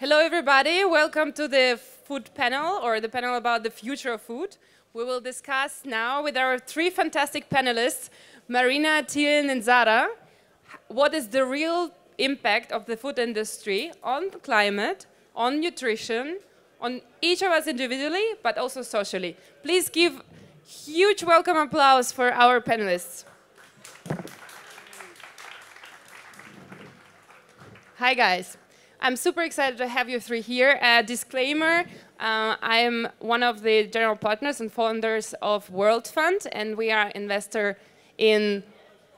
Hello, everybody. Welcome to the food panel, or the panel about the future of food. We will discuss now with our three fantastic panelists, Marina, Tilen, and Sara, what is the real impact of the food industry on the climate, on nutrition, on each of us individually, but also socially. Please give huge welcome applause for our panelists. Hi, guys. I'm super excited to have you three here. Disclaimer, I am one of the general partners and founders of WorldFund, and we are investor in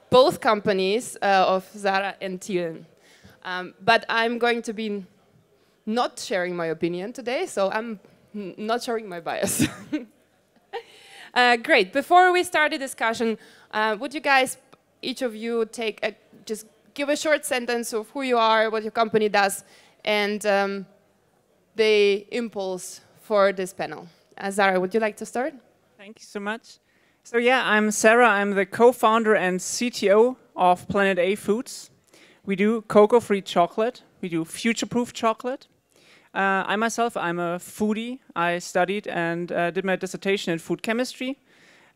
both companies of Sara and Tilen. But I'm going to be not sharing my opinion today, so I'm not showing my bias. Great. Before we start the discussion, would you guys, each of you, just give a short sentence of who you are, what your company does, and the impulse for this panel. Sara, would you like to start? Thank you so much. So yeah, I'm Sara. I'm the co-founder and CTO of Planet A Foods. We do cocoa-free chocolate. We do future-proof chocolate. I myself, I'm a foodie. I studied and did my dissertation in food chemistry.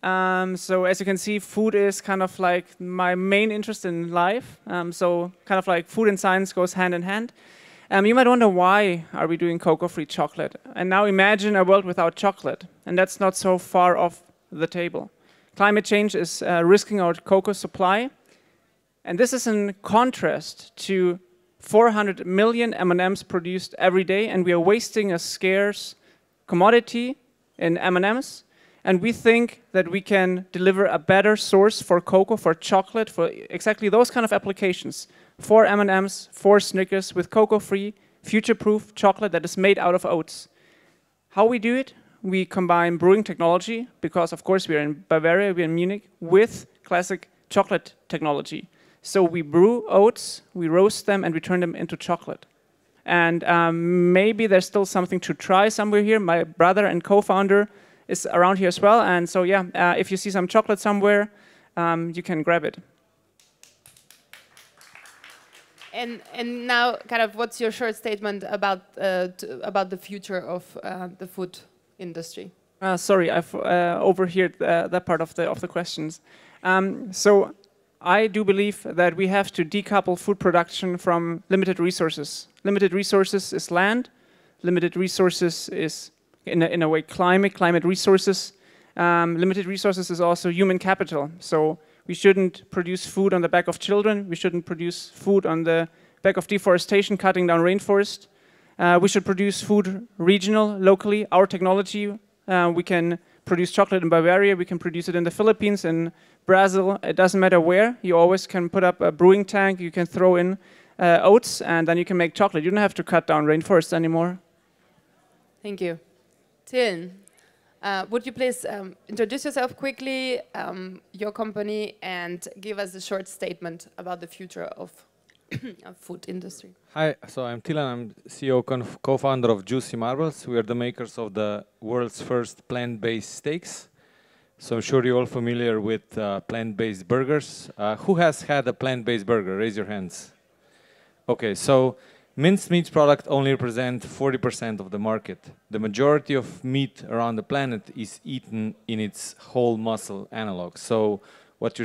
So as you can see, food is kind of like my main interest in life. So kind of like food and science goes hand in hand. You might wonder, why are we doing cocoa-free chocolate? And now imagine a world without chocolate. And that's not so far off the table. Climate change is risking our cocoa supply. And this is in contrast to 400 million M&Ms produced every day. And we are wasting a scarce commodity in M&Ms. And we think that we can deliver a better source for cocoa, for chocolate, for exactly those kind of applications. For M&Ms, for Snickers, with cocoa-free, future-proof chocolate that is made out of oats. How we do it? We combine brewing technology, because of course we're in Bavaria, we're in Munich, with classic chocolate technology. So we brew oats, we roast them, and we turn them into chocolate. And maybe there's still something to try somewhere here. My brother and co-founder is around here as well, and so yeah, if you see some chocolate somewhere, you can grab it. And now, kind of, what's your short statement about the future of the food industry? Sorry, I've overheard that part of the questions. So I do believe that we have to decouple food production from limited resources. Limited resources is land. Limited resources is in a way climate resources. Limited resources is also human capital. So we shouldn't produce food on the back of children. We shouldn't produce food on the back of deforestation, cutting down rainforest. We should produce food regional, locally. Our technology, we can produce chocolate in Bavaria. We can produce it in the Philippines, in Brazil. It doesn't matter where. You always can put up a brewing tank. You can throw in oats, and then you can make chocolate. You don't have to cut down rainforests anymore. Thank you. Tilen, would you please introduce yourself quickly, your company, and give us a short statement about the future of food industry? Hi, so I'm Tilen. I'm CEO co-founder of Juicy Marbles. We are the makers of the world's first plant-based steaks. So I'm sure you're all familiar with plant-based burgers. Who has had a plant-based burger? Raise your hands. Okay, so minced meat products only represent 40% of the market. The majority of meat around the planet is eaten in its whole muscle analog. So what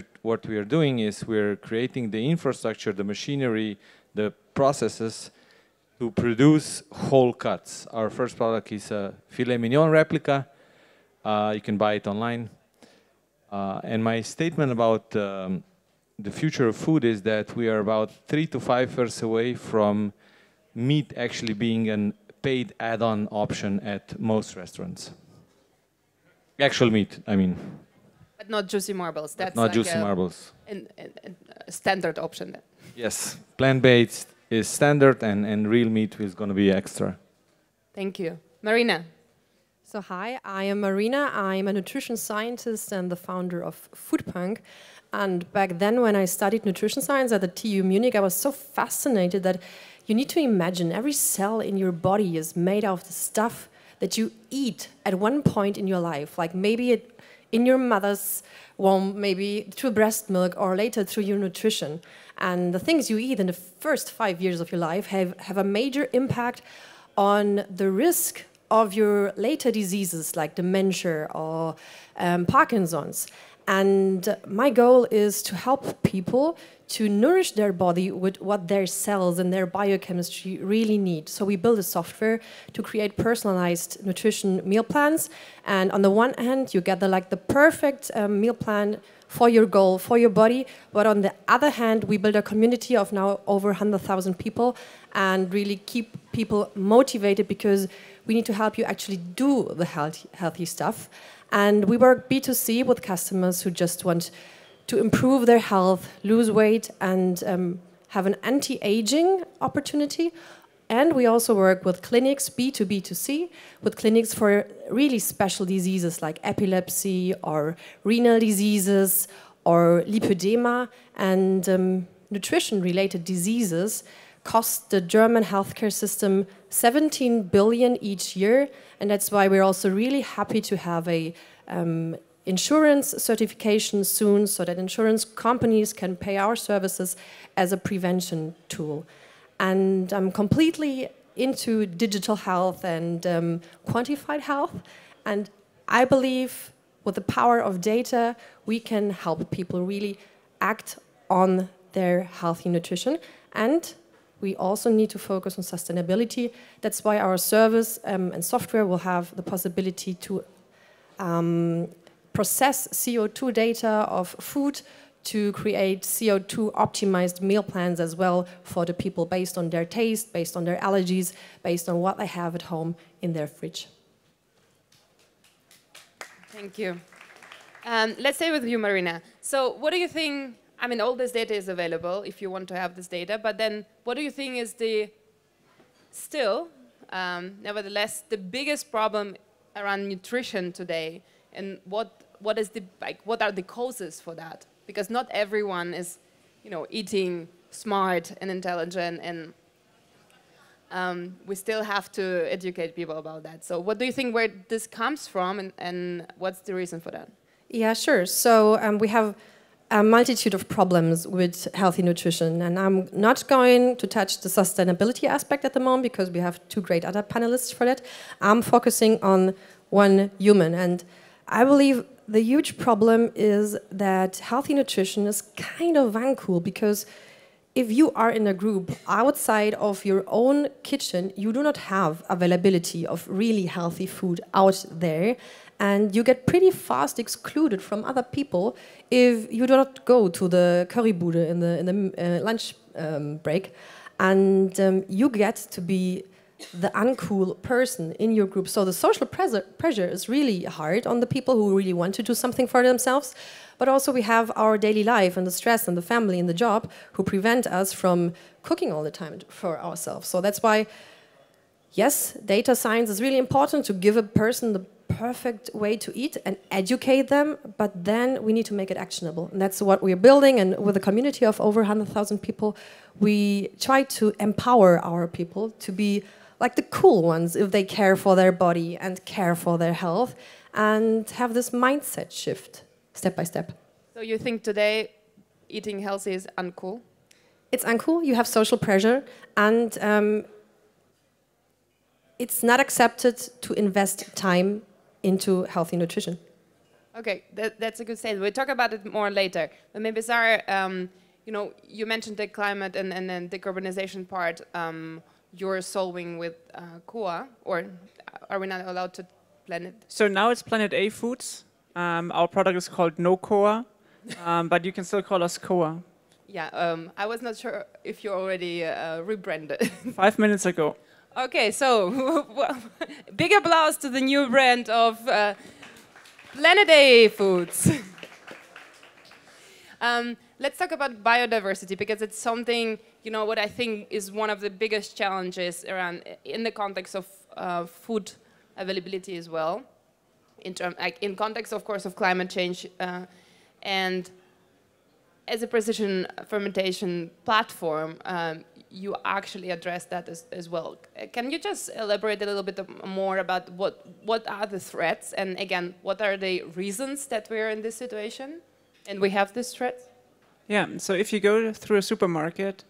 we are doing is we're creating the infrastructure, the machinery, the processes to produce whole cuts. Our first product is a filet mignon replica. You can buy it online. And my statement about the future of food is that we are about 3 to 5 years away from meat actually being a paid add-on option at most restaurants. Actual meat, I mean. But not Juicy Marbles. That's not like Juicy Marbles. A standard option then. Yes, plant-based is standard, and real meat is going to be extra. Thank you. Marina. So hi, I am Marina. I'm a nutrition scientist and the founder of Foodpunk. And back then when I studied nutrition science at the TU Munich, I was so fascinated that you need to imagine every cell in your body is made of the stuff that you eat at one point in your life. Like maybe in your mother's womb, maybe through breast milk or later through your nutrition. And the things you eat in the first 5 years of your life have a major impact on the risk of your later diseases like dementia or Parkinson's. And my goal is to help people to nourish their body with what their cells and their biochemistry really need. So we build a software to create personalized nutrition meal plans. And on the one hand, you get the perfect meal plan for your goal, for your body. But on the other hand, we build a community of now over 100,000 people and really keep people motivated, because we need to help you actually do the healthy stuff. And we work B2C with customers who just want to improve their health, lose weight, and have an anti-aging opportunity. And we also work with clinics, B2B2C, with clinics for really special diseases like epilepsy or renal diseases or lipedema. And nutrition-related diseases cost the German healthcare system 17 billion each year. And that's why we're also really happy to have a insurance certification soon, so that insurance companies can pay our services as a prevention tool. And I'm completely into digital health and quantified health. And I believe with the power of data, we can help people really act on their healthy nutrition. And we also need to focus on sustainability. That's why our service and software will have the possibility to process CO2 data of food to create CO2 optimized meal plans as well for the people based on their taste, based on their allergies, based on what they have at home in their fridge. Thank you. Let's stay with you, Marina. So what do you think, I mean, all this data is available if you want to have this data, but then what do you think is nevertheless, the biggest problem around nutrition today, and what are the causes for that? Because not everyone is, eating smart and intelligent, and we still have to educate people about that. So what do you think where this comes from, and what's the reason for that? Yeah, sure. So we have a multitude of problems with healthy nutrition, and I'm not going to touch the sustainability aspect at the moment because we have two great other panelists for that. I'm focusing on one human, and I believe the huge problem is that healthy nutrition is kind of uncool, because if you are in a group outside of your own kitchen, you do not have availability of really healthy food out there, and you get pretty fast excluded from other people if you do not go to the currybude in the lunch break, and you get to be the uncool person in your group. So the social pressure is really hard on the people who really want to do something for themselves. But also we have our daily life and the stress and the family and the job who prevent us from cooking all the time for ourselves. So that's why, yes, data science is really important to give a person the perfect way to eat and educate them, but then we need to make it actionable. And that's what we're building. And with a community of over 100,000 people, we try to empower our people to be like the cool ones if they care for their body and care for their health, and have this mindset shift step by step. So you think today eating healthy is uncool? It's uncool. You have social pressure, and it's not accepted to invest time into healthy nutrition. Okay, that's a good statement. We'll talk about it more later. But maybe, Sara, you mentioned the climate and then the decarbonization part. You're solving with Koa, or are we not allowed to plan it? So now it's Planet A Foods. Our product is called No Koa, but you can still call us Koa. Yeah, I was not sure if you already rebranded. 5 minutes ago. Okay, so big applause to the new brand of Planet A Foods. Let's talk about biodiversity, because it's something, what I think is one of the biggest challenges around in the context of food availability as well, in context, of course, of climate change, and as a precision fermentation platform, you actually address that as well. Can you just elaborate a little bit more about what are the threats, and again, what are the reasons that we're in this situation and we have this threat? Yeah, so if you go through a supermarket,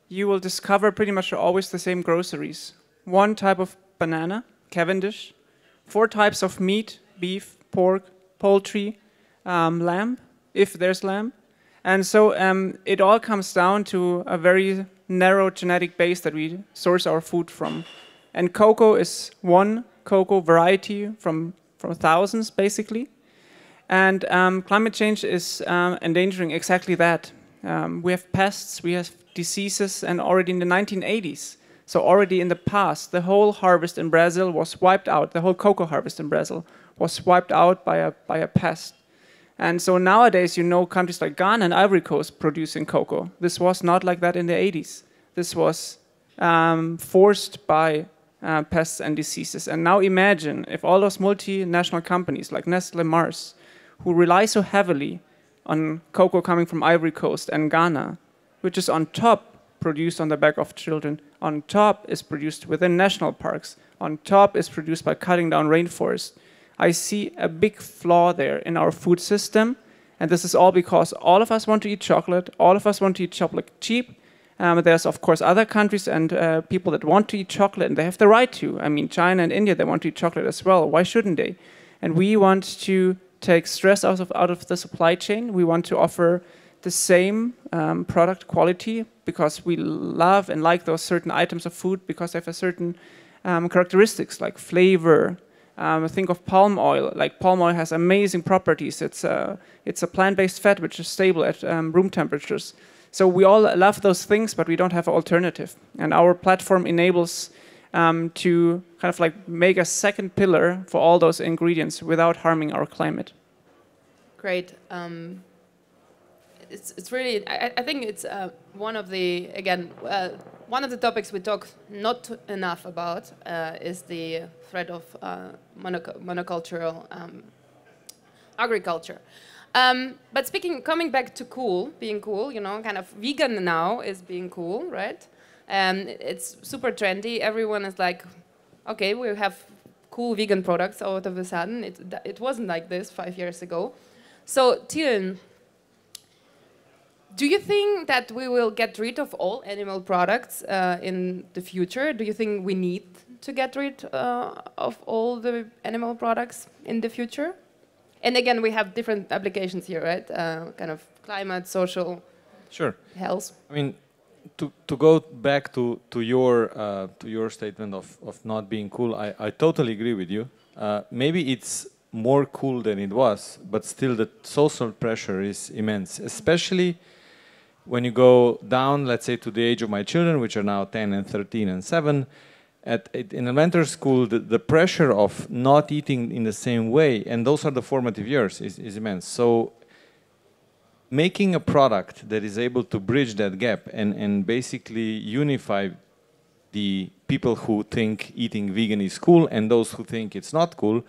you will discover pretty much always the same groceries. One type of banana, Cavendish, 4 types of meat, beef, pork, poultry, lamb, if there's lamb. And so it all comes down to a very narrow genetic base that we source our food from. And cocoa is one cocoa variety from thousands, basically. And climate change is endangering exactly that. We have pests, we have diseases, and already in the 1980s, so already in the past, the whole harvest in Brazil was wiped out. The whole cocoa harvest in Brazil was wiped out by a pest. And so nowadays, you know, countries like Ghana and Ivory Coast producing cocoa. This was not like that in the 80s. This was forced by pests and diseases. And now imagine if all those multinational companies like Nestle, Mars, who rely so heavily on cocoa coming from Ivory Coast and Ghana, which is on top produced on the back of children, on top is produced within national parks, on top is produced by cutting down rainforests. I see a big flaw there in our food system, and this is all because all of us want to eat chocolate, all of us want to eat chocolate cheap. There's, of course, other countries and people that want to eat chocolate, and they have the right to. I mean, China and India, they want to eat chocolate as well. Why shouldn't they? And we want to take stress out of the supply chain. We want to offer the same product quality because we love and like those certain items of food because they have a certain characteristics like flavor. Think of palm oil. Like palm oil has amazing properties. It's a plant-based fat which is stable at room temperatures. So we all love those things, but we don't have an alternative. And our platform enables to kind of like make a second pillar for all those ingredients without harming our climate. Great. It's really, I think it's one of the, again, one of the topics we talk not enough about is the threat of monocultural agriculture. But coming back to being cool, you know, kind of vegan now is being cool, right? It's super trendy. Everyone is like, okay, we have cool vegan products all of a sudden. It wasn't like this 5 years ago. So, Tilen, do you think that we will get rid of all animal products in the future? Do you think we need to get rid of all the animal products in the future? And again, we have different applications here, right? Kind of climate, social, sure, health. I mean, to go back to your statement of not being cool, I totally agree with you. Maybe it's more cool than it was, but still the social pressure is immense, especially when you go down, let's say, to the age of my children, which are now 10 and 13 and 7, in elementary school, the pressure of not eating in the same way, and those are the formative years, is immense. So making a product that is able to bridge that gap and basically unify the people who think eating vegan is cool and those who think it's not cool,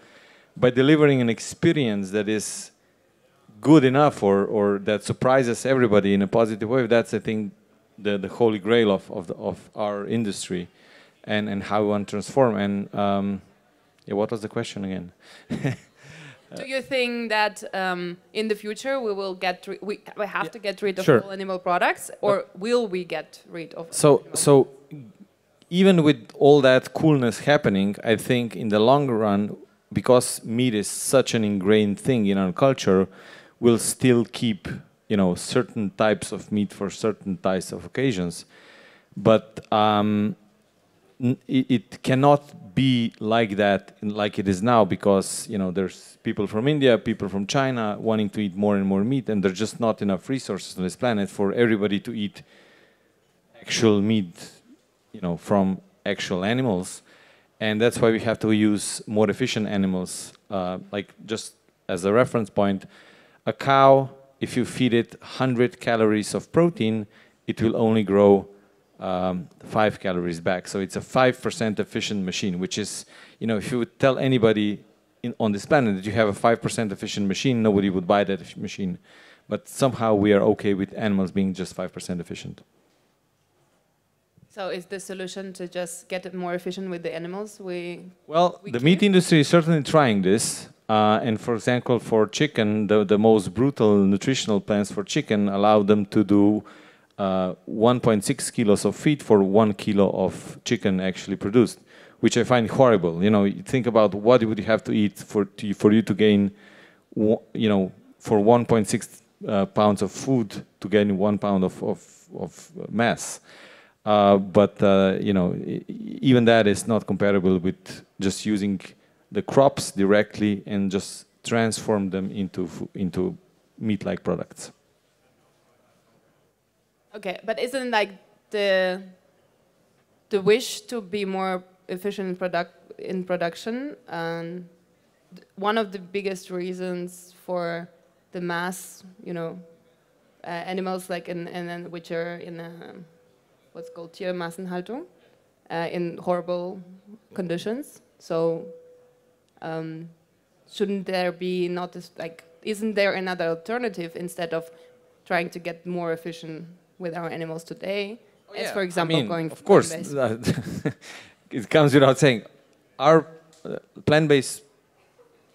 by delivering an experience that is good enough or that surprises everybody in a positive way, that's, I think, the holy grail of our industry and how we want to transform. And yeah, what was the question again? Do you think that in the future we will we have to get rid of sure. all animal products, or will we get rid of? So even with all that coolness happening, I think in the long run, because meat is such an ingrained thing in our culture, we'll still keep, you know, certain types of meat for certain types of occasions, but it cannot be like that, like it is now, because, you know, there's people from India, people from China wanting to eat more and more meat, and there's just not enough resources on this planet for everybody to eat actual meat, you know, from actual animals. And that's why we have to use more efficient animals. Like, just as a reference point, a cow, if you feed it 100 calories of protein, it will only grow 5 calories back. So it's a 5% efficient machine, which is, you know, if you would tell anybody on this planet that you have a 5% efficient machine, nobody would buy that machine. But somehow we are okay with animals being just 5% efficient. So is the solution to just get it more efficient with the animals? Well, the meat industry is certainly trying this. And for example, for chicken, the most brutal nutritional plans for chicken allow them to do 1.6 kilos of feed for 1 kilo of chicken actually produced, which I find horrible. You know, you think about what would you have to eat for you to gain, you know, for 1.6 pounds of food to gain 1 pound of mass. But you know, even that is not comparable with just using the crops directly and just transform them into meat-like products. Okay, but isn't like the wish to be more efficient in production one of the biggest reasons for the mass, you know, animals like which are in what's called Tiermassenhaltung, in horrible conditions. So shouldn't there be not as, like, isn't there another alternative instead of trying to get more efficient with our animals today? Oh, as yeah. for example, I mean, going of course, it comes without saying. Our plant-based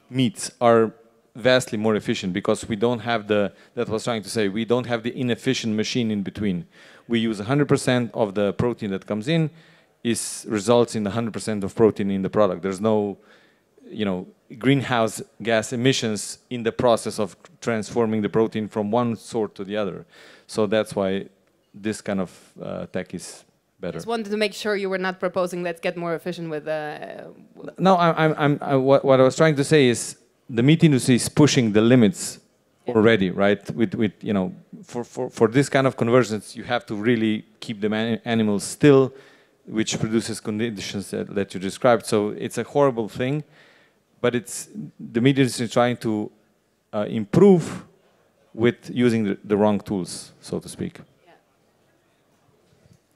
meats are vastly more efficient because we don't have that was trying to say, we don't have the inefficient machine in between. We use 100% of the protein that comes in, results in 100% of protein in the product. There's no, you know, greenhouse gas emissions in the process of transforming the protein from one sort to the other. So that's why this kind of tech is better. Just wanted to make sure you were not proposing let's get more efficient with. No, what I was trying to say is the meat industry is pushing the limits already, right? With you know, for this kind of conversions, you have to really keep the animals still, which produces conditions that you described. So it's a horrible thing, but it's the meat industry trying to improve with using the wrong tools, so to speak. Yeah.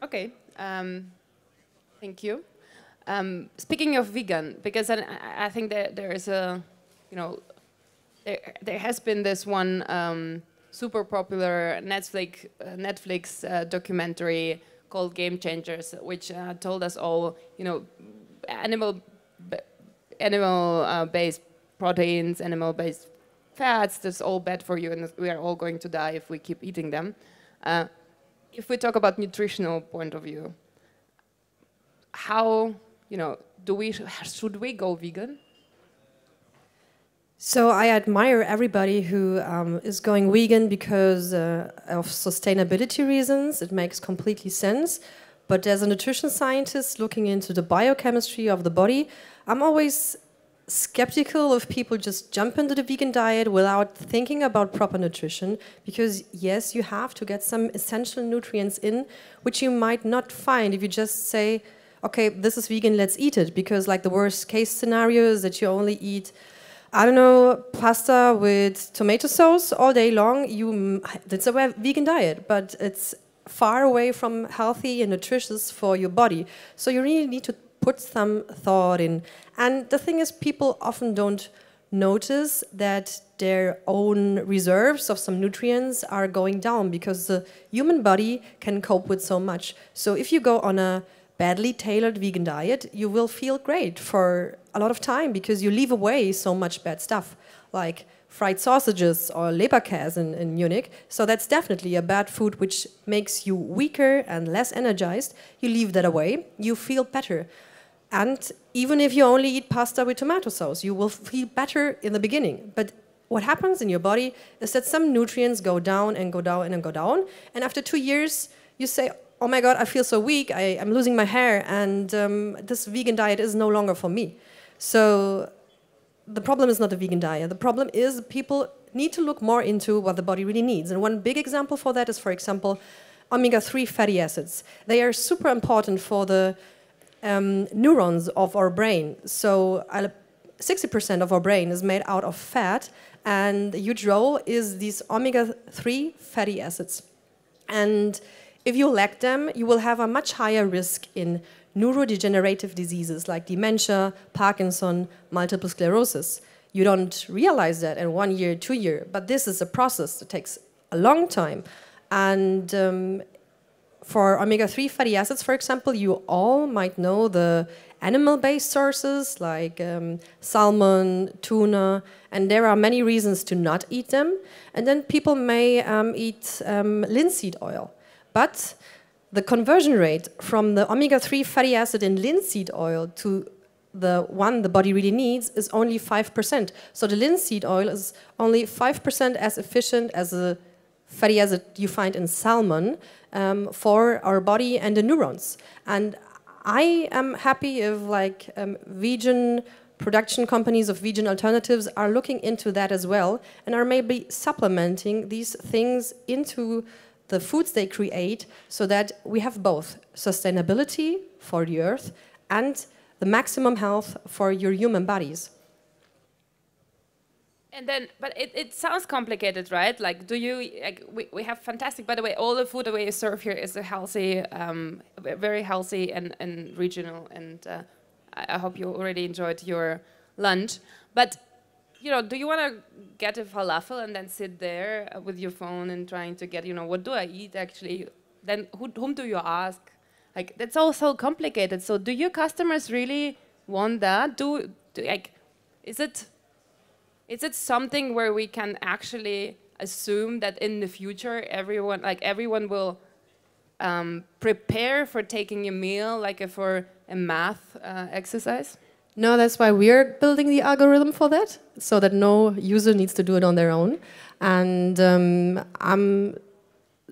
Okay. Thank you. Speaking of vegan, because I think that there is a, you know, there has been this one super popular Netflix documentary called Game Changers, which told us all, you know, animal-based proteins, animal-based fats, that's all bad for you, and we are all going to die if we keep eating them. If we talk about nutritional point of view, how, you know, should we go vegan? So I admire everybody who is going vegan because of sustainability reasons. It makes completely sense. But as a nutrition scientist looking into the biochemistry of the body, I'm always skeptical of people just jump into the vegan diet without thinking about proper nutrition, because yes, you have to get some essential nutrients in, which you might not find if you just say, okay, this is vegan, let's eat it, because like the worst case scenario is that you only eat, I don't know, pasta with tomato sauce all day long. That's a vegan diet, but it's far away from healthy and nutritious for your body. So you really need to put some thought in. And the thing is, people often don't notice that their own reserves of some nutrients are going down because the human body can cope with so much. So if you go on a badly tailored vegan diet, you will feel great for a lot of time because you leave away so much bad stuff, like fried sausages or Leberkäse in Munich. So that's definitely a bad food which makes you weaker and less energized. You leave that away, you feel better. And even if you only eat pasta with tomato sauce, you will feel better in the beginning. But what happens in your body is that some nutrients go down and go down and go down. And after 2 years, you say, oh my God, I feel so weak, I'm losing my hair, and this vegan diet is no longer for me. So the problem is not the vegan diet. The problem is people need to look more into what the body really needs. And one big example for that is, for example, omega-3 fatty acids. They are super important for the neurons of our brain. So 60% of our brain is made out of fat, and the huge role is these omega-3 fatty acids. And if you lack them, you will have a much higher risk in neurodegenerative diseases like dementia, Parkinson, multiple sclerosis. You don't realize that in 1 year, 2 years, but this is a process that takes a long time. And for omega-3 fatty acids, for example, you all might know the animal-based sources like salmon, tuna, and there are many reasons to not eat them. And then people may eat linseed oil. But the conversion rate from the omega-3 fatty acid in linseed oil to the one the body really needs is only 5%. So the linseed oil is only 5% as efficient as the fatty acid you find in salmon for our body and the neurons. And I am happy if like vegan production companies of vegan alternatives are looking into that as well and are maybe supplementing these things into the foods they create so that we have both sustainability for the earth and the maximum health for your human bodies. And then, but it sounds complicated, right? Like, do you, like, we have fantastic, by the way, all the food that we serve here is a healthy, very healthy and regional, and I hope you already enjoyed your lunch. But, you know, do you want to get a falafel and then sit there with your phone and trying to get, you know, what do I eat actually? Then whom do you ask? Like, that's all so complicated. So do your customers really want that? Like, is it something where we can actually assume that in the future everyone will prepare for taking a meal like for a math exercise? No, that's why we're building the algorithm for that, so that no user needs to do it on their own. And I'm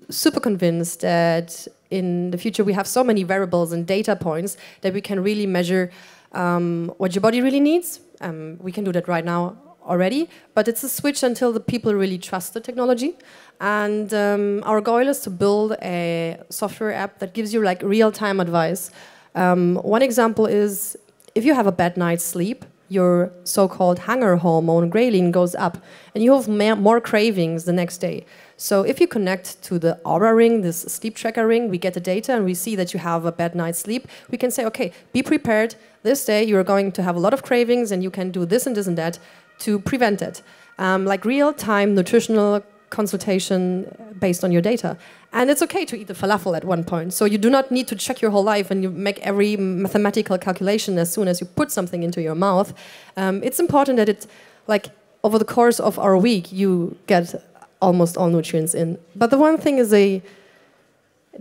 super convinced that in the future we have so many variables and data points that we can really measure what your body really needs. We can do that right now already, but it's a switch until the people really trust the technology. And our goal is to build a software app that gives you like real-time advice. One example is if you have a bad night's sleep, your so-called hunger hormone ghrelin goes up and you have more cravings the next day. So if you connect to the Aura ring, this sleep tracker ring, we get the data and we see that you have a bad night's sleep. We can say, okay, be prepared. This day you're going to have a lot of cravings and you can do this and this and that to prevent it. Like real-time nutritional consultation based on your data. And it's okay to eat the falafel at one point. So you do not need to check your whole life and you make every mathematical calculation as soon as you put something into your mouth. It's important that it, like, over the course of our week, you get almost all nutrients in. But the one thing is a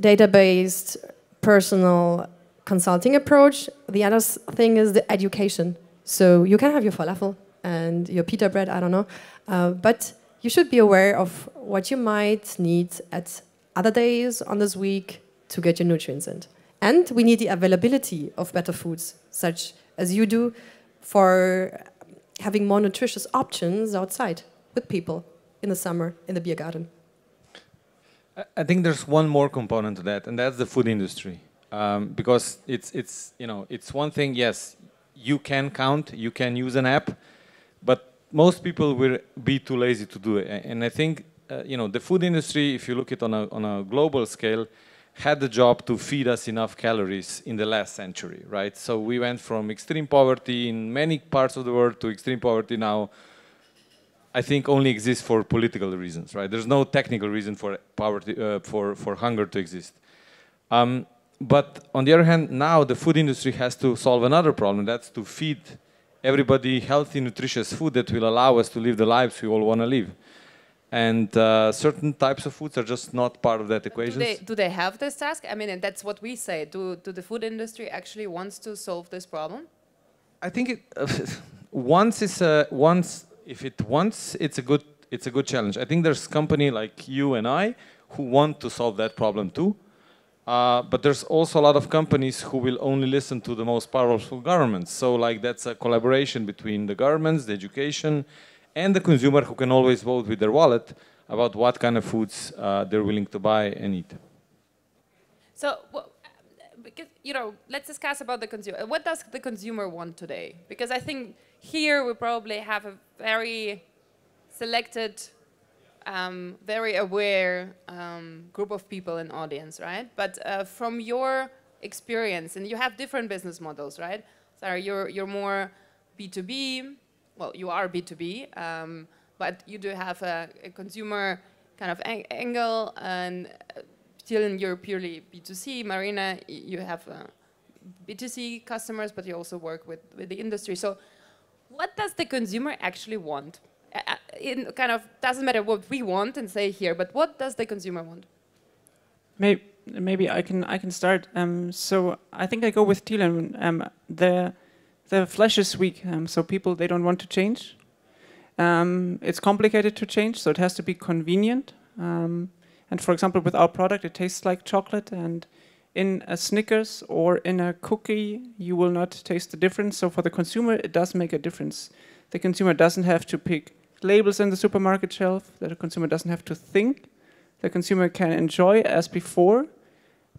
data-based, personal consulting approach. The other thing is the education. So you can have your falafel and your pita bread, I don't know, but you should be aware of what you might need at other days on this week to get your nutrients in. And we need the availability of better foods, such as you do, for having more nutritious options outside with people in the summer in the beer garden. I think there's one more component to that, and that's the food industry. Because it's one thing, yes, you can count, you can use an app, but most people will be too lazy to do it. And I think, the food industry, if you look at on a global scale, had the job to feed us enough calories in the last century, right? So we went from extreme poverty in many parts of the world to extreme poverty now, I think only exists for political reasons, right? There's no technical reason for poverty, for hunger to exist. But on the other hand, now the food industry has to solve another problem. That's to feed everybody healthy, nutritious food that will allow us to live the lives we all want to live. And certain types of foods are just not part of that equation. Do they have this task? I mean, and that's what we say. Do the food industry actually wants to solve this problem? I think if it wants, it's a good challenge. I think there's company like you and I who want to solve that problem too. But there's also a lot of companies who will only listen to the most powerful governments. So like that's a collaboration between the governments, the education, and the consumer who can always vote with their wallet about what kind of foods they're willing to buy and eat. So, because, let's discuss about the consumer. What does the consumer want today? Because I think here we probably have a very selected, very aware group of people in audience, right? But from your experience, and you have different business models, right? Sarah, you're more B2B. Well, you are B2B, but you do have a consumer kind of angle, and Tilen, you're purely B2C. Marina, you have B2C customers, but you also work with the industry. So what does the consumer actually want? It kind of doesn't matter what we want and say here, but what does the consumer want? Maybe I can start. So I think I go with Tilen. The flesh is weak, so people, they don't want to change. It's complicated to change, so it has to be convenient. And for example, with our product, it tastes like chocolate, and in a Snickers or in a cookie, you will not taste the difference. So for the consumer, it does make a difference. The consumer doesn't have to pick labels in the supermarket shelf. The consumer doesn't have to think. The consumer can enjoy as before,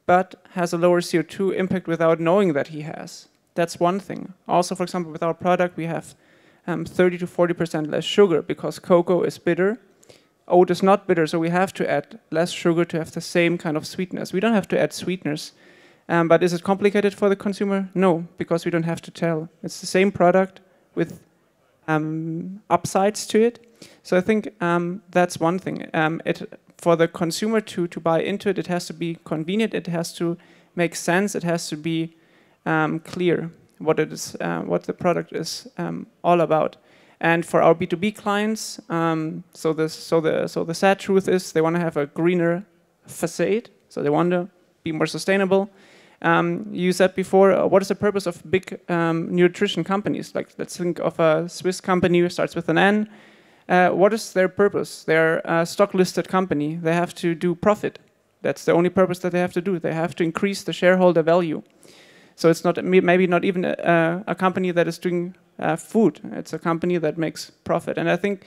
but has a lower CO2 impact without knowing that he has. That's one thing. Also, for example, with our product, we have 30 to 40% less sugar because cocoa is bitter. Oat is not bitter, so we have to add less sugar to have the same kind of sweetness. We don't have to add sweeteners. But is it complicated for the consumer? No, because we don't have to tell. It's the same product with upsides to it. So I think that's one thing. For the consumer to buy into it, it has to be convenient. It has to make sense. It has to be clear what it is, what the product is all about. And for our B2B clients, so the sad truth is they want to have a greener facade. So they want to be more sustainable. You said before, what is the purpose of big nutrition companies? Like, let's think of a Swiss company who starts with an N. What is their purpose? They're a stock-listed company. They have to do profit. That's the only purpose that they have to do. They have to increase the shareholder value. So it's not maybe not even a company that is doing food. It's a company that makes profit. And I think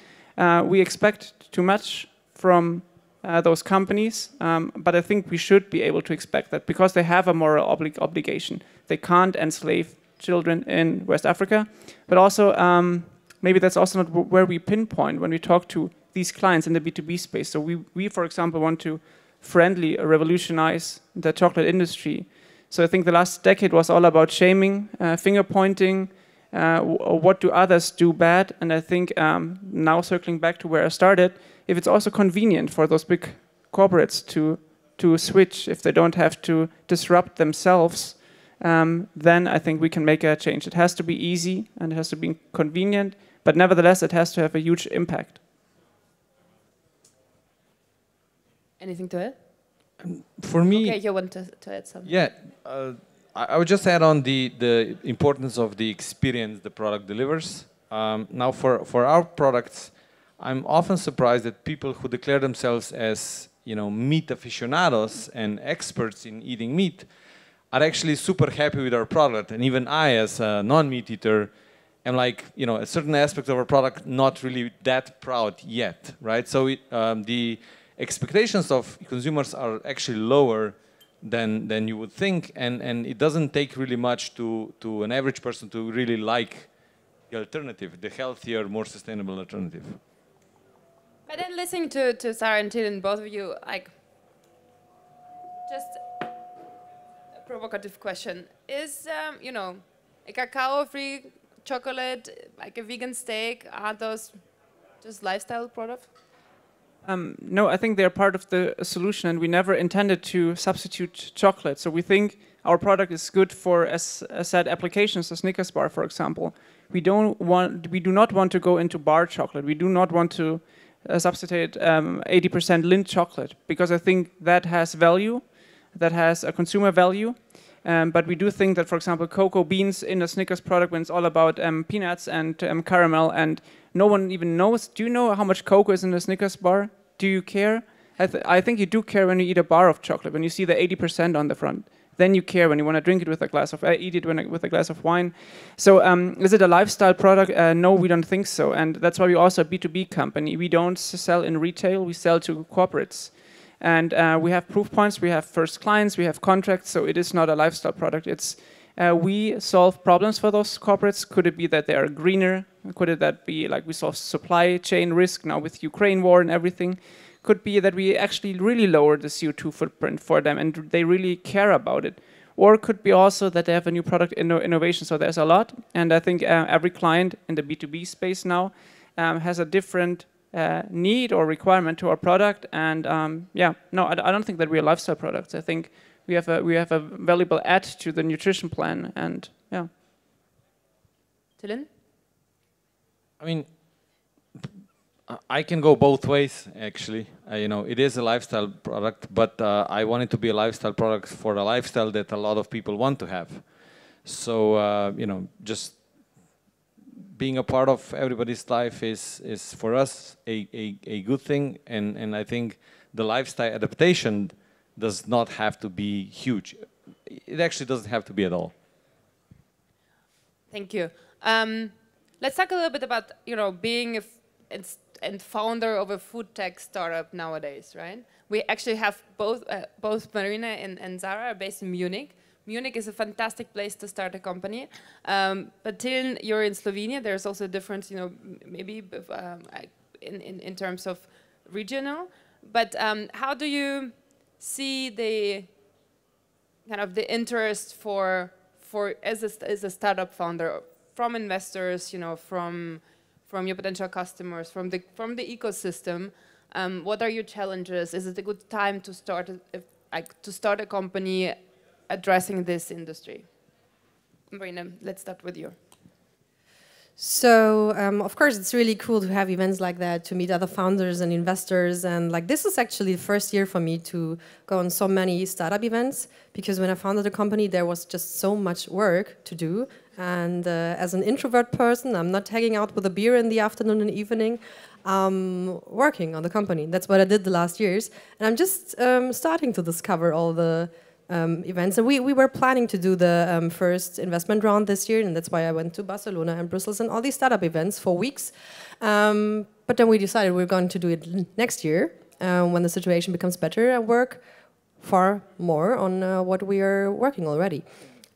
we expect too much from those companies, but I think we should be able to expect that because they have a moral obligation. They can't enslave children in West Africa, but also maybe that's also not where we pinpoint when we talk to these clients in the B2B space. So we for example, want to friendly revolutionize the chocolate industry. So I think the last decade was all about shaming, finger pointing, what do others do bad? And I think now circling back to where I started, if it's also convenient for those big corporates to switch, if they don't have to disrupt themselves, then I think we can make a change. It has to be easy and it has to be convenient, but nevertheless, it has to have a huge impact. Anything to add? For me, okay, you want to add something? Yeah, I would just add on the importance of the experience the product delivers. Now, for our products, I'm often surprised that people who declare themselves as meat aficionados and experts in eating meat are actually super happy with our product. And even I, as a non-meat eater, am like, a certain aspect of our product not really that proud yet, right? So the expectations of consumers are actually lower than you would think, and it doesn't take really much to an average person to really like the alternative, the healthier, more sustainable alternative. But then listening to Sara and Tilen, both of you, like, just a provocative question. Is, a cacao-free chocolate, like a vegan steak, are those just lifestyle products? No, I think they're part of the solution, and we never intended to substitute chocolate. So we think our product is good for, as said, applications, a Snickers bar, for example. We do not want to go into bar chocolate. We do not want to substitute 80% Lindt chocolate, because I think that has value, that has a consumer value. But we do think that, for example, cocoa beans in a Snickers product, when it's all about peanuts and caramel, and no one even knows. Do you know how much cocoa is in a Snickers bar? Do you care? I think you do care when you eat a bar of chocolate, when you see the 80% on the front. Then you care when you want to drink it with a glass of, eat it with a glass of wine. So is it a lifestyle product? No, we don't think so. And that's why we're also a B2B company. We don't sell in retail, we sell to corporates. And we have proof points, we have first clients, we have contracts, so it is not a lifestyle product. It's we solve problems for those corporates. Could it be that they are greener? Could it that be like we solve supply chain risk now with Ukraine war and everything? Could be that we actually really lower the CO2 footprint for them and they really care about it. Or it could be also that they have a new product innovation. So there's a lot. And I think every client in the B2B space now has a different need or requirement to our product. And yeah, no, I don't think that we are lifestyle products. I think we have a valuable add to the nutrition plan. And yeah. Tilen? I mean, I can go both ways, actually. You know, it is a lifestyle product, but I want it to be a lifestyle product for a lifestyle that a lot of people want to have. So, you know, just being a part of everybody's life is for us a good thing. And I think the lifestyle adaptation does not have to be huge. It actually doesn't have to be at all. Thank you. Let's talk a little bit about, you know, being and founder of a food tech startup nowadays, right? We actually have both Marina and Sara are based in Munich. Munich is a fantastic place to start a company. But Tilen, you're in Slovenia. There's also a difference, you know, maybe in terms of regional. But how do you see the kind of the interest for as a startup founder from investors, you know, from your potential customers, from the ecosystem? What are your challenges? Is it a good time to start a company addressing this industry? Marina, let's start with you. So, of course, it's really cool to have events like that, to meet other founders and investors. And like, this is actually the first year for me to go on so many startup events, because when I founded the company, there was just so much work to do. And as an introvert person, I'm not hanging out with a beer in the afternoon and evening. Working on the company. That's what I did the last years. And I'm just starting to discover all the events. And we were planning to do the first investment round this year, and that's why I went to Barcelona and Brussels and all these startup events for weeks. But then we decided we're going to do it next year when the situation becomes better and work far more on what we are working already.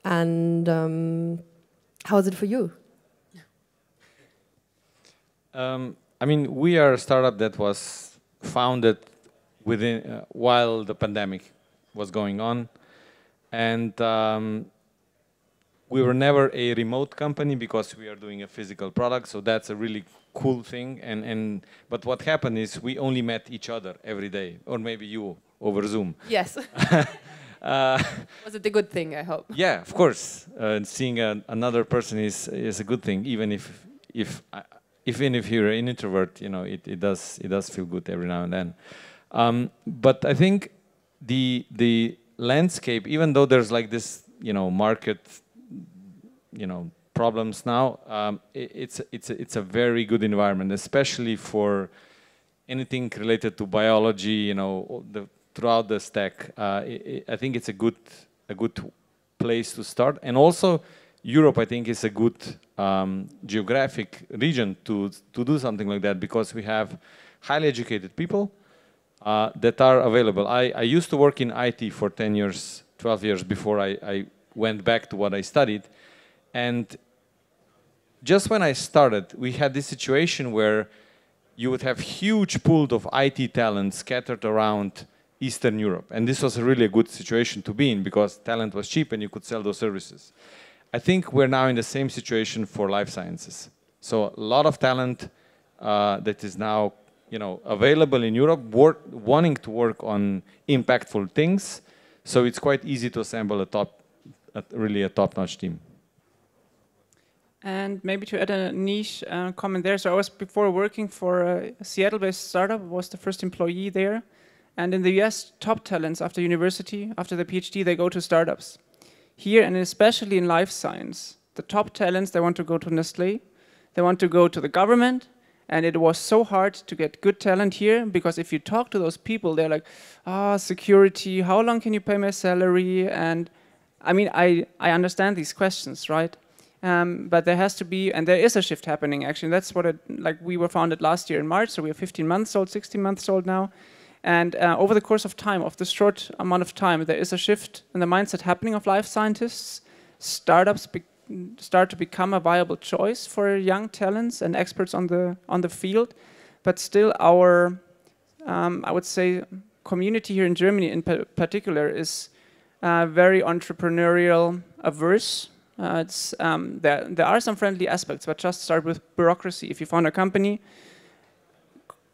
And how is it for you? I mean, we are a startup that was founded within while the pandemic was going on. And we were never a remote company because we are doing a physical product, so that's a really cool thing. But what happened is we only met each other every day, or maybe you over Zoom. Yes. Was it a good thing, I hope? Yeah, of course. Seeing another person is a good thing, even if you're an introvert, you know, it does feel good every now and then. But I think the landscape, even though there's like this, you know, market, you know, problems now, it's a very good environment, especially for anything related to biology, you know, throughout the stack. I think it's a good place to start. And also Europe, I think, is a good geographic region to do something like that, because we have highly educated people that are available. I used to work in IT for 10 years, 12 years before I went back to what I studied. And just when I started, we had this situation where you would have huge pool of IT talent scattered around Eastern Europe. And this was really a good situation to be in, because talent was cheap and you could sell those services. I think we're now in the same situation for life sciences. So a lot of talent that is now, you know, available in Europe, wanting to work on impactful things. So it's quite easy to assemble really a top-notch team. And maybe to add a niche comment there. So I was before working for a Seattle-based startup, was the first employee there. And in the US, top talents after university, after the PhD, they go to startups. Here, and especially in life science, the top talents, they want to go to Nestlé, they want to go to the government. And it was so hard to get good talent here, because if you talk to those people, they're like, security, how long can you pay my salary? And I mean, I understand these questions, right? But there has to be, and there is a shift happening, actually. That's what we were founded last year in March, so we are 15 months old, 16 months old now. And over the course of time, of this short amount of time, there is a shift in the mindset happening of life scientists. Startups start to become a viable choice for young talents and experts on the field. But still, our, I would say, community here in Germany in particular is very entrepreneurial averse. There are some friendly aspects, but just start with bureaucracy. If you found a company,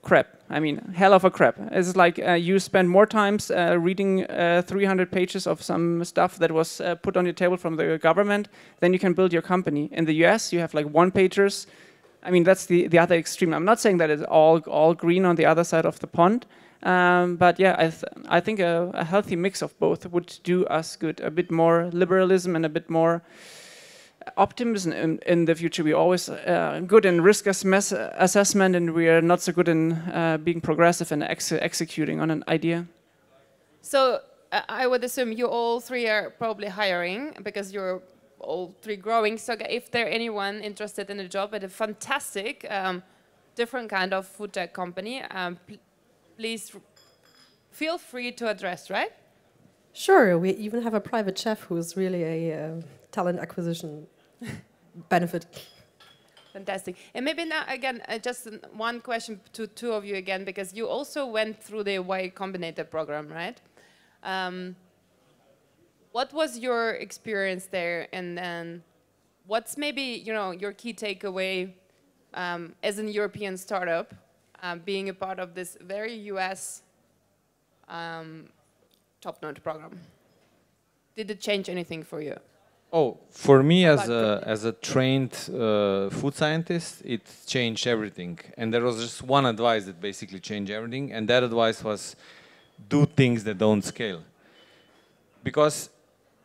crap. I mean, hell of a crap. It's like you spend more times reading 300 pages of some stuff that was put on your table from the government than you can build your company. In the US, you have like one-pagers. I mean, that's the other extreme. I'm not saying that it's all green on the other side of the pond. But yeah, I think a healthy mix of both would do us good. A bit more liberalism and a bit more optimism in the future. We're always good in risk assessment, and we are not so good in being progressive and executing on an idea. So I would assume you all three are probably hiring because you're all three growing. So if there anyone interested in a job at a fantastic, different kind of food tech company, please feel free to address, right? Sure, we even have a private chef who's really a talent acquisition benefit. Fantastic. And maybe now, again, just one question to two of you again, because you also went through the Y Combinator program, right? What was your experience there? And then what's maybe, you know, your key takeaway as an European startup, being a part of this very US top-notch program? Did it change anything for you? Oh, for me as a trained food scientist, it changed everything. And there was just one advice that basically changed everything, and that advice was do things that don't scale. Because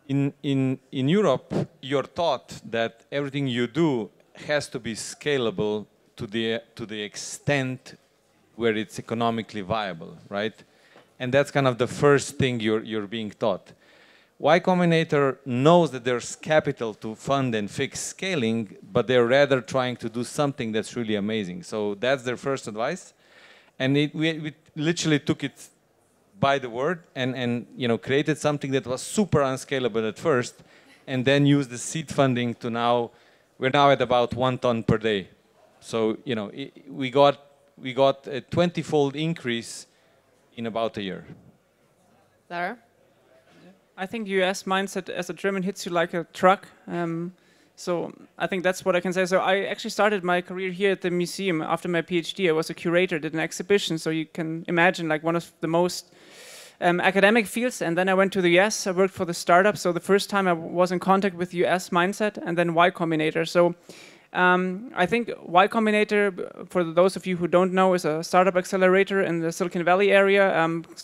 in Europe, you're taught that everything you do has to be scalable to the extent where it's economically viable, right? And that's kind of the first thing you're being taught. Y Combinator knows that there's capital to fund and fix scaling, but they're rather trying to do something that's really amazing. So that's their first advice. And we literally took it by the word and you know, created something that was super unscalable at first, and then used the seed funding to now, we're now at about 1 ton per day. So, you know, we got a 20-fold increase in about a year. Sara? I think US mindset as a German hits you like a truck. So I think that's what I can say. So I actually started my career here at the museum after my PhD. I was a curator, did an exhibition. So you can imagine like one of the most academic fields. And then I went to the US. I worked for the startup. So the first time I was in contact with US mindset, and then Y Combinator. So I think Y Combinator, for those of you who don't know, is a startup accelerator in the Silicon Valley area.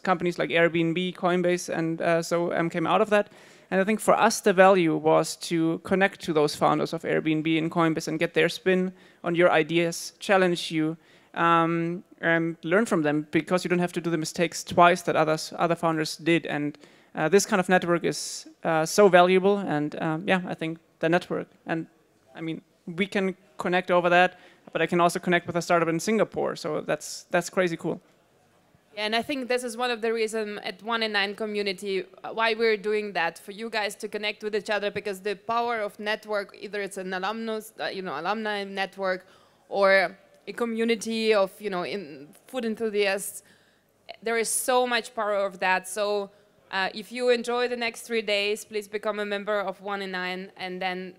Companies like Airbnb, Coinbase, and so came out of that. And I think for us, the value was to connect to those founders of Airbnb and Coinbase and get their spin on your ideas, challenge you, and learn from them, because you don't have to do the mistakes twice that other founders did. And this kind of network is so valuable. And yeah, I think the network, and I mean, we can connect over that, but I can also connect with a startup in Singapore. So that's crazy cool. Yeah, and I think this is one of the reasons at 1 in 9 community why we're doing that, for you guys to connect with each other, because the power of network, either it's an alumnus, alumni network, or a community of in food enthusiasts, there is so much power of that. So if you enjoy the next 3 days, please become a member of 1 in 9, and then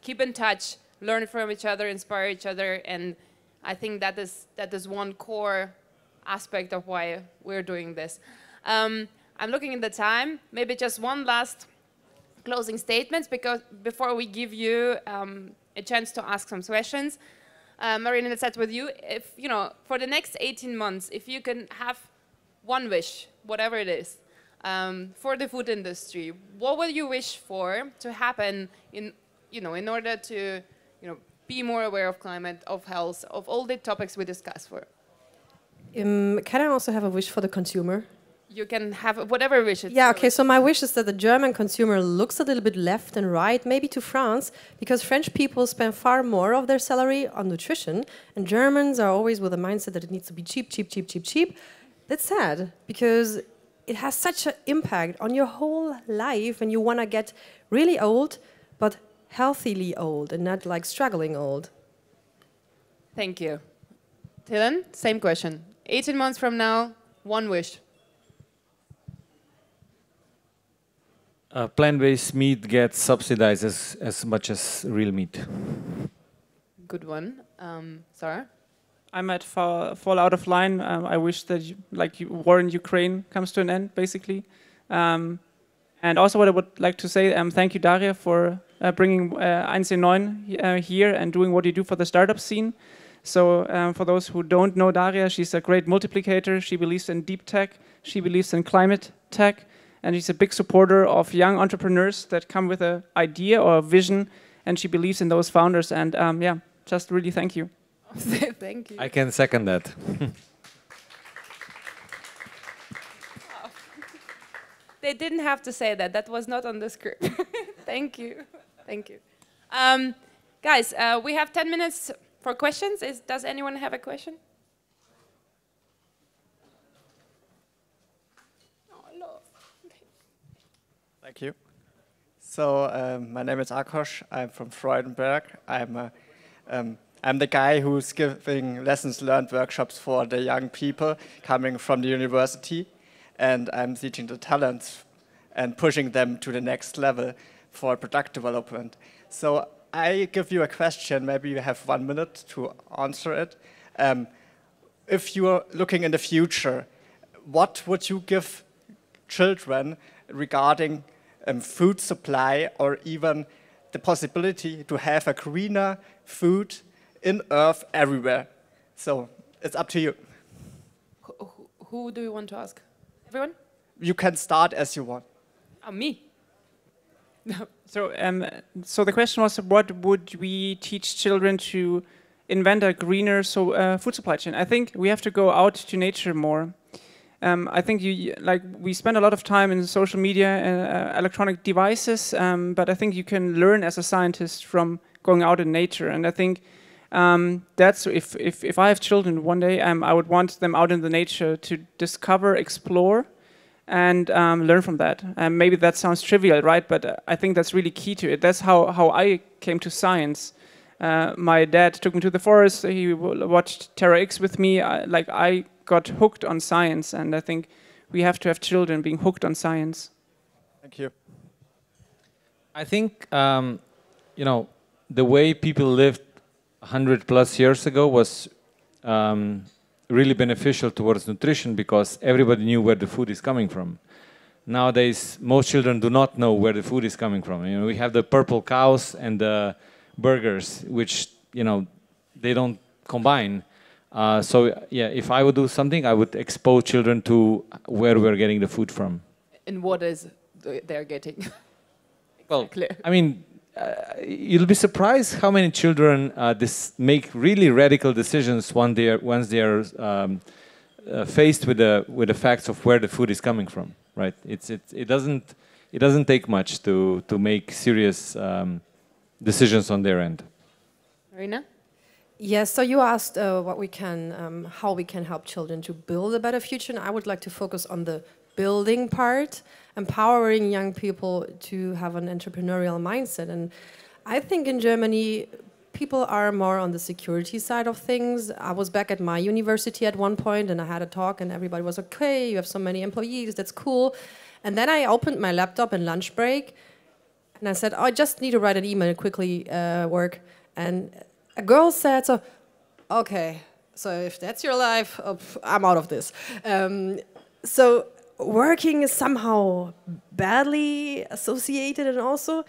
keep in touch. Learn from each other, inspire each other, and I think that is one core aspect of why we're doing this. I'm looking at the time. Maybe just one last closing statement, because before we give you a chance to ask some questions. Marina, let's start with you. If for the next 18 months, if you can have one wish, whatever it is, for the food industry, what will you wish for to happen in order to be more aware of climate, of health, of all the topics we discussed for? Can I also have a wish for the consumer? You can have whatever wish. Yeah, okay, so my wish is that the German consumer looks a little bit left and right, maybe to France, because French people spend far more of their salary on nutrition, and Germans are always with a mindset that it needs to be cheap, cheap, cheap, cheap, cheap. That's sad, because it has such an impact on your whole life, and you want to get really old, but healthily old and not like struggling old. Thank you. Tilen, same question. 18 months from now, one wish. Plant-based meat gets subsidized as much as real meat. Good one. Sara? I might fall out of line. I wish that war in Ukraine comes to an end, basically. And also, what I would like to say, thank you, Daria, for bringing 119 here and doing what you do for the startup scene. So for those who don't know Daria, she's a great multiplicator. She believes in deep tech. She believes in climate tech. And she's a big supporter of young entrepreneurs that come with an idea or a vision. And she believes in those founders. And yeah, just really thank you. Thank you. I can second that. They didn't have to say that. That was not on the script. Thank you. Thank you. Guys, we have 10 minutes for questions. Does anyone have a question? Thank you. So my name is Akos. I'm from Freudenberg. I'm the guy who's giving lessons learned workshops for the young people coming from the university. And I'm teaching the talents and pushing them to the next level for product development. So I give you a question, maybe you have 1 minute to answer it. If you are looking in the future, what would you give children regarding food supply or even the possibility to have a greener food in Earth everywhere? So it's up to you. Who do you want to ask? Everyone? You can start as you want. Oh, me. So the question was, what would we teach children to invent a greener food supply chain? I think we have to go out to nature more. I think we spend a lot of time in social media and electronic devices, but I think you can learn as a scientist from going out in nature. And I think that's if I have children one day, I would want them out in the nature to discover, explore, and learn from that. Maybe that sounds trivial, right? But I think that's really key to it. That's how I came to science. My dad took me to the forest. He watched Terra X with me. I got hooked on science, and I think we have to have children being hooked on science. Thank you. I think the way people lived 100+ years ago was really beneficial towards nutrition because everybody knew where the food is coming from. Nowadays, most children do not know where the food is coming from. We have the purple cows and the burgers, which they don't combine. So yeah, if I would do something, I would expose children to where we're getting the food from. And what is they're getting? Well, I mean, you'll be surprised how many children make really radical decisions once they are faced with the facts of where the food is coming from. Right? It doesn't take much to make serious decisions on their end. Marina? Yes, so you asked how we can help children to build a better future, and I would like to focus on the building part, empowering young people to have an entrepreneurial mindset. And I think in Germany, people are more on the security side of things. I was back at my university at one point, and I had a talk, and everybody was, okay, you have so many employees, that's cool. And then I opened my laptop in lunch break, and I said, I just need to write an email quickly, work. And a girl said, okay, so if that's your life, I'm out of this. So working is somehow badly associated, and also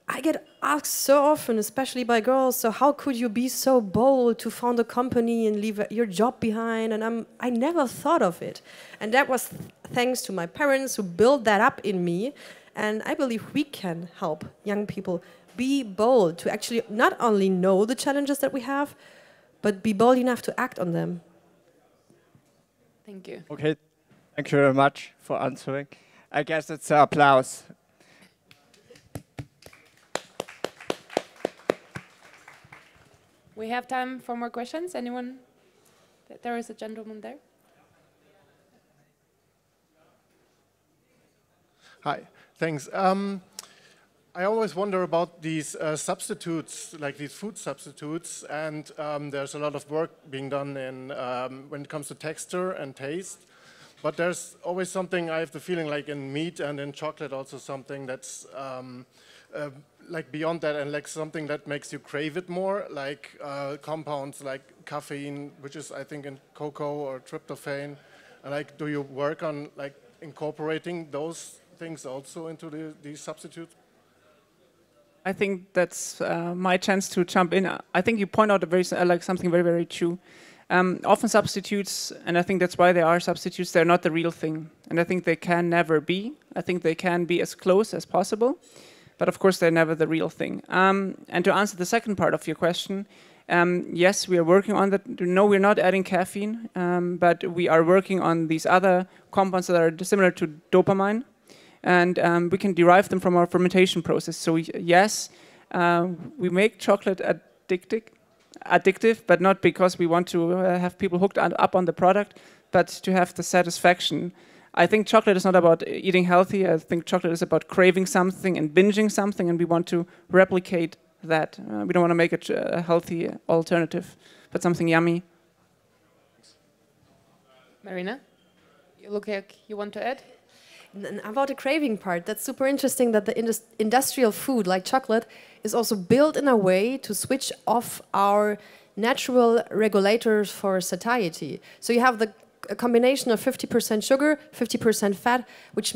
I get asked so often, especially by girls, so how could you be so bold to found a company and leave your job behind? And I never thought of it. And that was thanks to my parents who built that up in me. And I believe we can help young people be bold to actually not only know the challenges that we have, but be bold enough to act on them. Thank you. Okay, thank you very much for answering. I guess it's an applause. We have time for more questions. Anyone? There is a gentleman there. Hi, thanks. I always wonder about these substitutes, like these food substitutes, and there's a lot of work being done in when it comes to texture and taste. But there's always something, I have the feeling, like in meat and in chocolate, also something that's like beyond that, and like something that makes you crave it more, like compounds like caffeine, which is I think in cocoa, or tryptophan, and like do you work on like incorporating those things also into these substitutes? I think that's my chance to jump in. I think you point out a very like something very, very true. Often substitutes, and I think that's why they are substitutes, they're not the real thing. And I think they can never be. I think they can be as close as possible, but of course they're never the real thing. And to answer the second part of your question, yes, we are working on that. No, we're not adding caffeine, but we are working on these other compounds that are similar to dopamine. And we can derive them from our fermentation process. So yes, we make chocolate addictive, but not because we want to have people hooked up on the product, but to have the satisfaction. I think chocolate is not about eating healthy. I think chocolate is about craving something and binging something, and we want to replicate that. We don't want to make it a healthy alternative, but something yummy. Marina, you look like you want to add? And about the craving part, that's super interesting that the industrial food like chocolate is also built in a way to switch off our natural regulators for satiety. So you have a combination of 50% sugar, 50% fat, which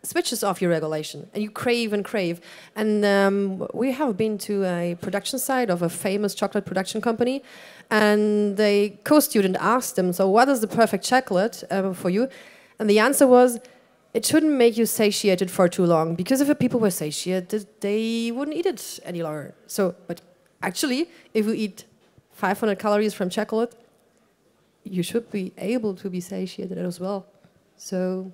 switches off your regulation, and you crave and crave. And we have been to a production site of a famous chocolate production company, and the co-student asked them, so what is the perfect chocolate for you? And the answer was, it shouldn't make you satiated for too long, because if people were satiated, they wouldn't eat it any longer. So, but actually, if you eat 500 calories from chocolate, you should be able to be satiated as well. So,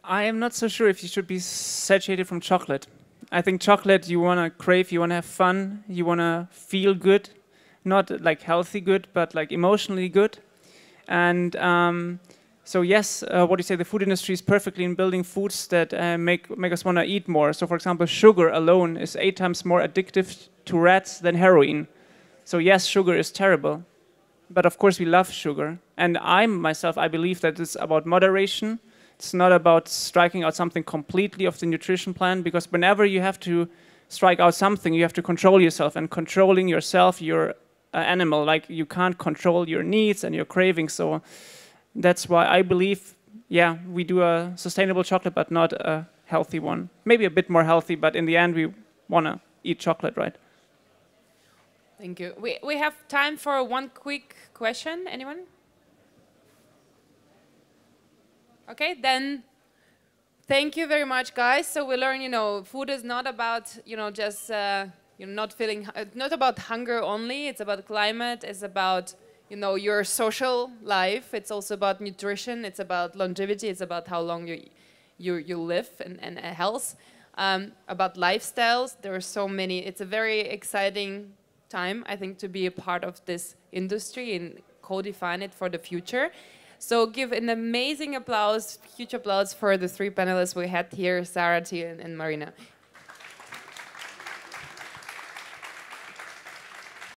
I am not so sure if you should be satiated from chocolate. I think chocolate, you want to crave, you want to have fun, you want to feel good, not like healthy good, but like emotionally good. And so yes, what do you say? The food industry is perfectly in building foods that make us want to eat more. So for example, sugar alone is 8 times more addictive to rats than heroin. So yes, sugar is terrible, but of course we love sugar. And I believe that it's about moderation. It's not about striking out something completely of the nutrition plan, because whenever you have to strike out something, you have to control yourself. And controlling yourself, you're an animal. Like, you can't control your needs and your cravings. So that's why I believe, yeah, we do a sustainable chocolate, but not a healthy one. Maybe a bit more healthy, but in the end, we want to eat chocolate, right? Thank you. We have time for one quick question. Anyone? Okay, then thank you very much, guys. So we learn, food is not about, just not about hunger only. It's about climate. It's about your social life. It's also about nutrition. It's about longevity. It's about how long you live and health. About lifestyles. There are so many. It's a very exciting time, I think, to be a part of this industry and co-define it for the future. So give an amazing applause, huge applause for the 3 panelists we had here, Sara, Tilen, and Marina.